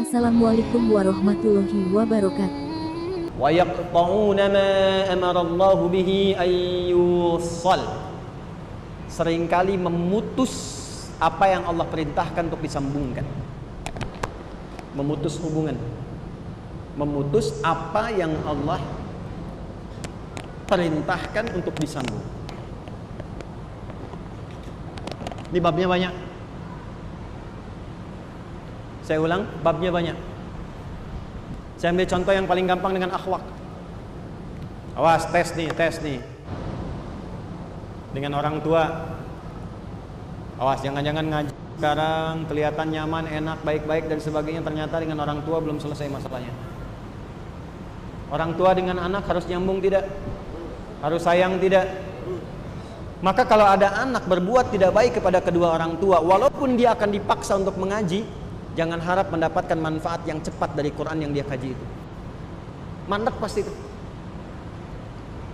Assalamualaikum warahmatullahi wabarakatuh. Wa yaqta'una ma amara Allah bihi an yussal. Seringkali memutus apa yang Allah perintahkan untuk disambungkan. Memutus hubungan. Memutus apa yang Allah perintahkan untuk disambung. Ini babnya banyak. Saya ulang, babnya banyak. Saya ambil contoh yang paling gampang dengan akhlak. Awas, tes nih. Dengan orang tua. Awas, jangan-jangan ngaji sekarang kelihatan nyaman, enak, baik-baik dan sebagainya, ternyata dengan orang tua belum selesai masalahnya. Orang tua dengan anak harus nyambung tidak? Harus sayang tidak? Maka kalau ada anak berbuat tidak baik kepada kedua orang tua, walaupun dia akan dipaksa untuk mengaji, jangan harap mendapatkan manfaat yang cepat dari Quran yang dia kaji itu. Mandek pasti itu.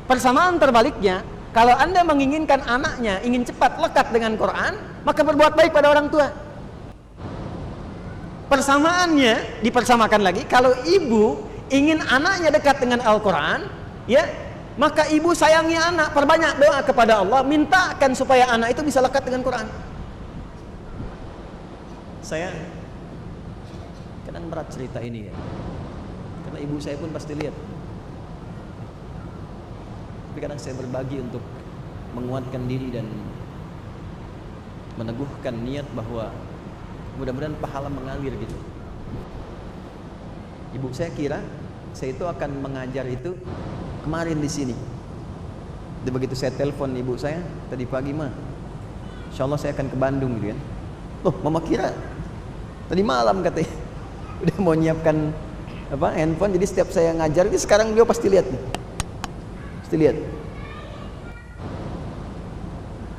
Persamaan terbaliknya, kalau Anda menginginkan anaknya ingin cepat lekat dengan Quran, maka berbuat baik pada orang tua. Persamaannya dipersamakan lagi, kalau ibu ingin anaknya dekat dengan Al-Quran, ya, maka ibu sayangi anak, perbanyak doa kepada Allah, mintakan supaya anak itu bisa lekat dengan Quran. Saya kadang berat cerita ini ya, karena ibu saya pun pasti lihat. Tapi kadang saya berbagi untuk menguatkan diri dan meneguhkan niat bahwa mudah-mudahan pahala mengalir gitu. Ibu saya kira saya itu akan mengajar itu kemarin di sini. Dan begitu saya telepon ibu saya tadi pagi, mah, insya Allah saya akan ke Bandung gitu kan. Loh, mama kira tadi malam katanya udah mau nyiapkan handphone, jadi setiap saya ngajar ini sekarang beliau pasti lihat nih. Pasti lihat.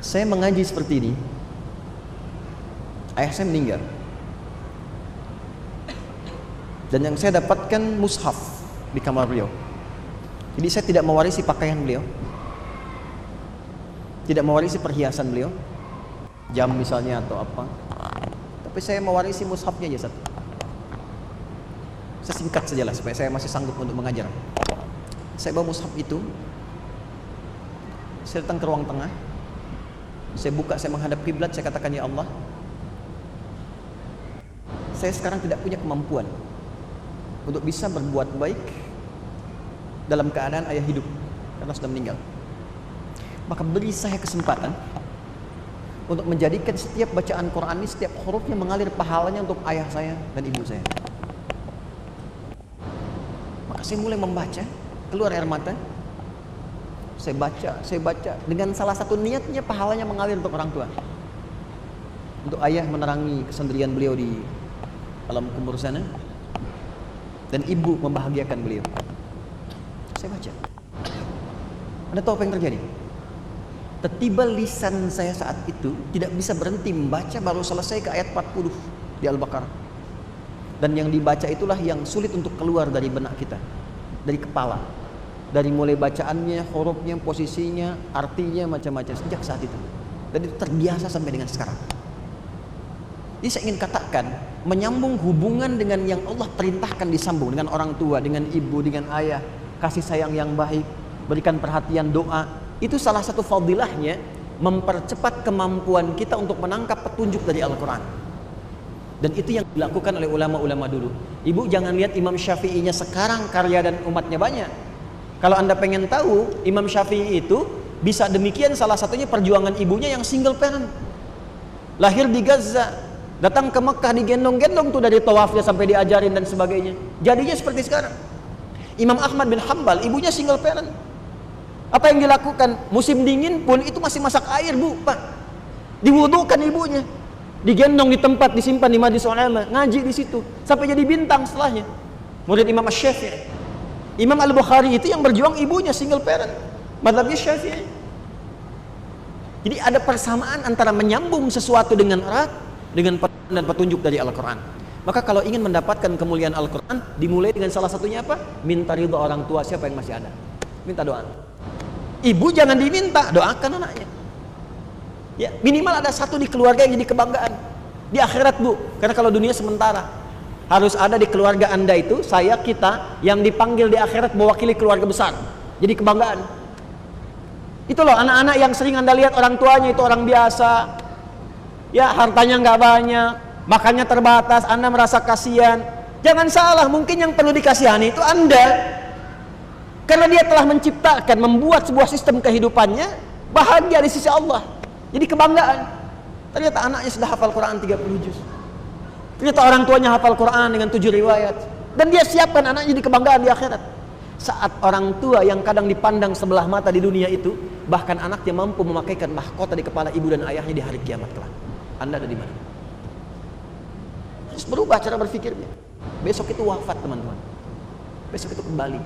Saya mengaji seperti ini. Ayah saya meninggal. Dan yang saya dapatkan mushaf di kamar beliau. Jadi saya tidak mewarisi pakaian beliau, tidak mewarisi perhiasan beliau, jam misalnya atau apa. Tapi saya mewarisi mushafnya aja satu. Saya singkat sajalah supaya saya masih sanggup untuk mengajar. Saya bawa mushaf itu, saya datang ke ruang tengah, saya buka, saya menghadap kiblat, saya katakan, ya Allah, saya sekarang tidak punya kemampuan untuk bisa berbuat baik dalam keadaan ayah hidup karena sudah meninggal. Maka beri saya kesempatan untuk menjadikan setiap bacaan Quran ini, setiap hurufnya mengalir pahalanya untuk ayah saya dan ibu saya. Maka saya mulai membaca, keluar air mata. Saya baca dengan salah satu niatnya pahalanya mengalir untuk orang tua, untuk ayah menerangi kesendirian beliau di alam kubur sana, dan ibu membahagiakan beliau. Saya baca. Anda tahu apa yang terjadi? Tiba lisan saya saat itu tidak bisa berhenti membaca, baru selesai ke ayat 40 di Al-Baqarah. Dan yang dibaca itulah yang sulit untuk keluar dari benak kita, dari kepala, dari mulai bacaannya, hurufnya, posisinya, artinya, macam-macam sejak saat itu. Dan itu terbiasa sampai dengan sekarang. Jadi saya ingin katakan, menyambung hubungan dengan yang Allah perintahkan disambung, dengan orang tua, dengan ibu, dengan ayah, kasih sayang yang baik, berikan perhatian, doa. Itu salah satu fadilahnya, mempercepat kemampuan kita untuk menangkap petunjuk dari Al-Quran. Dan itu yang dilakukan oleh ulama-ulama dulu. Ibu jangan lihat Imam Syafi'inya sekarang karya dan umatnya banyak. Kalau Anda pengen tahu, Imam Syafi'i itu bisa demikian, salah satunya perjuangan ibunya yang single parent. Lahir di Gaza, datang ke Mekah, digendong-gendong tuh dari tawafnya sampai diajarin dan sebagainya. Jadinya seperti sekarang. Imam Ahmad bin Hanbal, ibunya single parent. Apa yang dilakukan? Musim dingin pun itu masih masak air, Bu, Pak. Diwudukan ibunya. Digendong di tempat, disimpan di Majlis Ulama, ngaji di situ sampai jadi bintang setelahnya. Murid Imam Asy-Syafi'i. Imam Al-Bukhari itu yang berjuang ibunya single parent. Mazhabnya Syafi'i. Jadi ada persamaan antara menyambung sesuatu dengan erat dengan dan petunjuk dari Al-Quran. Maka kalau ingin mendapatkan kemuliaan Al-Quran, dimulai dengan salah satunya apa? Minta ridho orang tua, siapa yang masih ada. Minta doa. Ibu jangan diminta, doakan anaknya. Ya, minimal ada satu di keluarga yang jadi kebanggaan. Di akhirat, Bu, karena kalau dunia sementara. Harus ada di keluarga Anda itu, saya, kita, yang dipanggil di akhirat mewakili keluarga besar. Jadi kebanggaan. Itu loh anak-anak yang sering Anda lihat orang tuanya itu orang biasa. Ya, hartanya nggak banyak, makannya terbatas, Anda merasa kasihan. Jangan salah, mungkin yang perlu dikasihani itu Anda. Karena dia telah menciptakan, membuat sebuah sistem kehidupannya bahagia di sisi Allah. Jadi kebanggaan. Ternyata anaknya sudah hafal Quran 30 juz. Ternyata orang tuanya hafal Quran dengan 7 riwayat. Dan dia siapkan anaknya di kebanggaan di akhirat. Saat orang tua yang kadang dipandang sebelah mata di dunia itu, bahkan anaknya mampu memakaikan mahkota di kepala ibu dan ayahnya di hari kiamat kelak. Anda ada di mana? Harus berubah cara berpikirnya. Besok itu wafat teman-teman. Besok itu kembali.